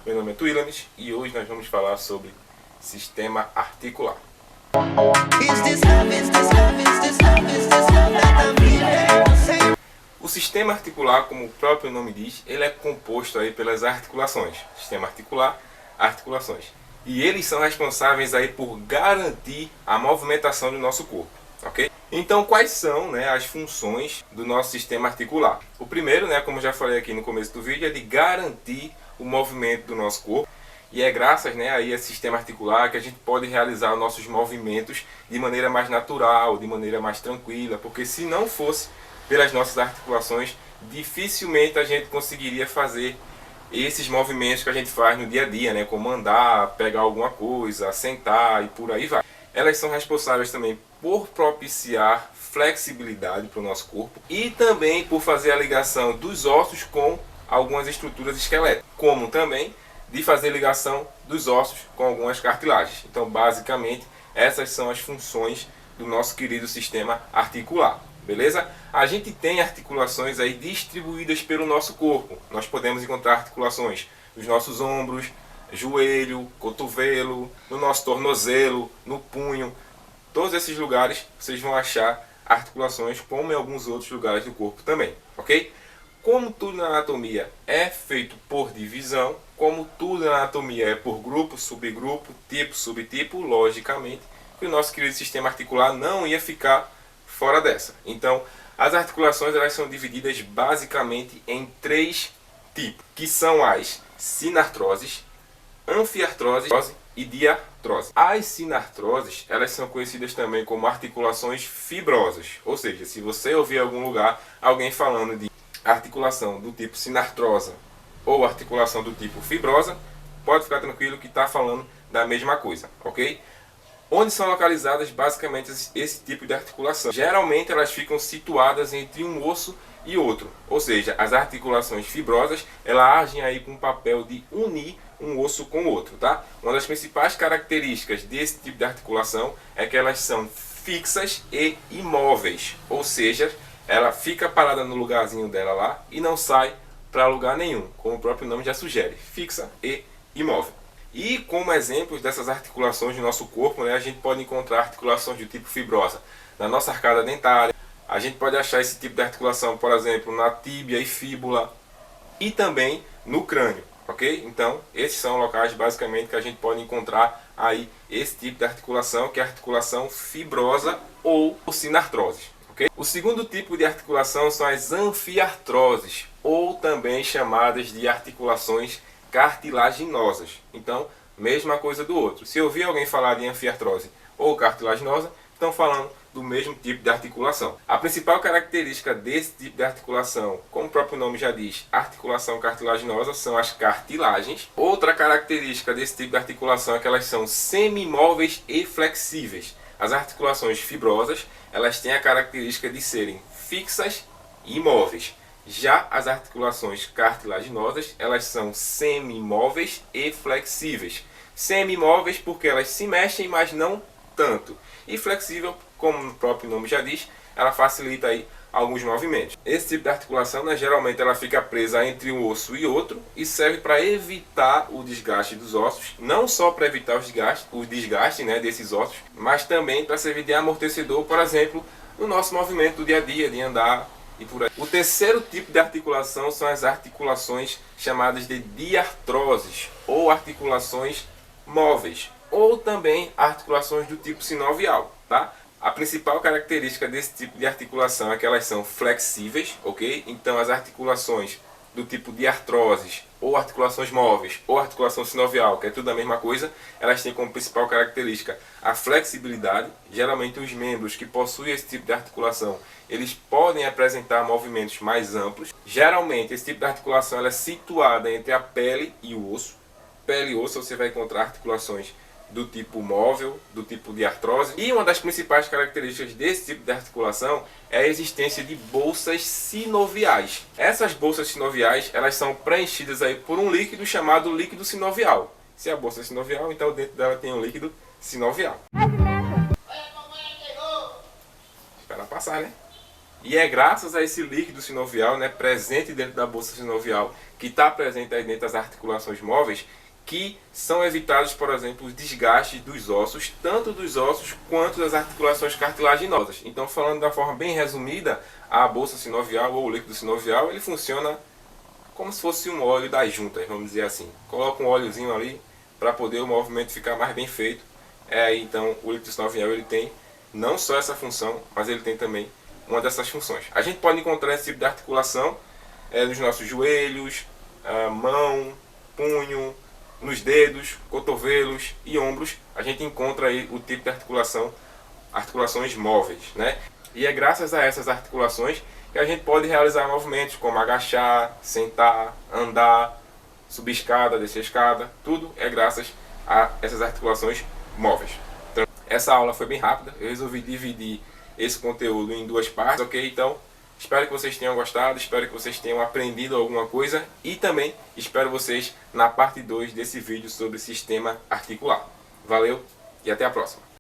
Meu nome é Twilanes e hoje nós vamos falar sobre sistema articular. O sistema articular, como o próprio nome diz, ele é composto aí pelas articulações. Sistema articular, articulações. E eles são responsáveis aí por garantir a movimentação do nosso corpo, ok? Então, quais são, né, as funções do nosso sistema articular? O primeiro, né, como já falei aqui no começo do vídeo, é de garantir o movimento do nosso corpo. E é graças, né, aí a esse sistema articular que a gente pode realizar os nossos movimentos de maneira mais natural, de maneira mais tranquila, porque se não fosse pelas nossas articulações, dificilmente a gente conseguiria fazer esses movimentos que a gente faz no dia a dia, né, como andar, pegar alguma coisa, sentar e por aí vai. Elas são responsáveis também por propiciar flexibilidade para o nosso corpo e também por fazer a ligação dos ossos com algumas estruturas esqueléticas, como também de fazer ligação dos ossos com algumas cartilagens. Então, basicamente, essas são as funções do nosso querido sistema articular. Beleza? A gente tem articulações aí distribuídas pelo nosso corpo. Nós podemos encontrar articulações nos nossos ombros, joelho, cotovelo, no nosso tornozelo, no punho. Todos esses lugares vocês vão achar articulações, como em alguns outros lugares do corpo também, ok? Como tudo na anatomia é feito por divisão, como tudo na anatomia é por grupo, subgrupo, tipo, subtipo, logicamente, que o nosso querido sistema articular não ia ficar fora dessa. Então, as articulações elas são divididas basicamente em três tipos, que são as sinartroses, anfiartrose e diartrose. As sinartroses, elas são conhecidas também como articulações fibrosas, ou seja, se você ouvir em algum lugar alguém falando de articulação do tipo sinartrosa ou articulação do tipo fibrosa, pode ficar tranquilo que está falando da mesma coisa, ok? Onde são localizadas basicamente esse tipo de articulação? Geralmente elas ficam situadas entre um osso e outro, ou seja, as articulações fibrosas elas agem aí com o papel de unir um osso com o outro, tá? Uma das principais características desse tipo de articulação é que elas são fixas e imóveis, ou seja, ela fica parada no lugarzinho dela lá e não sai para lugar nenhum, como o próprio nome já sugere, fixa e imóvel. E como exemplos dessas articulações do nosso corpo, né, a gente pode encontrar articulações do tipo fibrosa na nossa arcada dentária. A gente pode achar esse tipo de articulação, por exemplo, na tíbia e fíbula e também no crânio, ok? Então, esses são locais basicamente que a gente pode encontrar aí esse tipo de articulação, que é a articulação fibrosa ou sinartrose. Okay? O segundo tipo de articulação são as anfiartroses, ou também chamadas de articulações cartilaginosas. Então, mesma coisa do outro. Se ouvir alguém falar de anfiartrose ou cartilaginosa, estão falando do mesmo tipo de articulação. A principal característica desse tipo de articulação, como o próprio nome já diz, articulação cartilaginosa, são as cartilagens. Outra característica desse tipo de articulação é que elas são semi-móveis e flexíveis. As articulações fibrosas, elas têm a característica de serem fixas e imóveis. Já as articulações cartilaginosas, elas são semi-móveis e flexíveis. Semi-móveis porque elas se mexem, mas não tanto. E flexível, como o próprio nome já diz, ela facilita aí alguns movimentos. Esse tipo de articulação, né, geralmente ela fica presa entre um osso e outro e serve para evitar o desgaste dos ossos, não só para evitar o desgaste, né, desses ossos, mas também para servir de amortecedor, por exemplo, no nosso movimento do dia a dia, de andar e por aí. O terceiro tipo de articulação são as articulações chamadas de diartroses, ou articulações móveis, ou também articulações do tipo sinovial, tá? A principal característica desse tipo de articulação é que elas são flexíveis, ok? Então as articulações do tipo de artroses, ou articulações móveis, ou articulação sinovial, que é tudo a mesma coisa, elas têm como principal característica a flexibilidade. Geralmente os membros que possuem esse tipo de articulação, eles podem apresentar movimentos mais amplos. Geralmente esse tipo de articulação ela é situada entre a pele e o osso. Pele e osso você vai encontrar articulações do tipo móvel, do tipo de artrose. E uma das principais características desse tipo de articulação é a existência de bolsas sinoviais. Essas bolsas sinoviais, elas são preenchidas aí por um líquido chamado líquido sinovial. Se a bolsa é sinovial, então dentro dela tem um líquido sinovial. Espera passar, né? E é graças a esse líquido sinovial, né, presente dentro da bolsa sinovial, que está presente aí dentro das articulações móveis, que são evitados, por exemplo, os desgastes dos ossos, tanto dos ossos quanto das articulações cartilaginosas. Então, falando da forma bem resumida, a bolsa sinovial ou o líquido sinovial, ele funciona como se fosse um óleo das juntas, vamos dizer assim. Coloca um óleozinho ali para poder o movimento ficar mais bem feito. Então, o líquido sinovial ele tem não só essa função, mas ele tem também uma dessas funções. A gente pode encontrar esse tipo de articulação nos nossos joelhos, mão, punho, nos dedos, cotovelos e ombros. A gente encontra aí o tipo de articulações móveis, né? E é graças a essas articulações que a gente pode realizar movimentos como agachar, sentar, andar, subir escada, descer escada. Tudo é graças a essas articulações móveis. Então, essa aula foi bem rápida. Eu resolvi dividir esse conteúdo em duas partes, ok? Então, espero que vocês tenham gostado, espero que vocês tenham aprendido alguma coisa e também espero vocês na parte 2 desse vídeo sobre sistema articular. Valeu e até a próxima!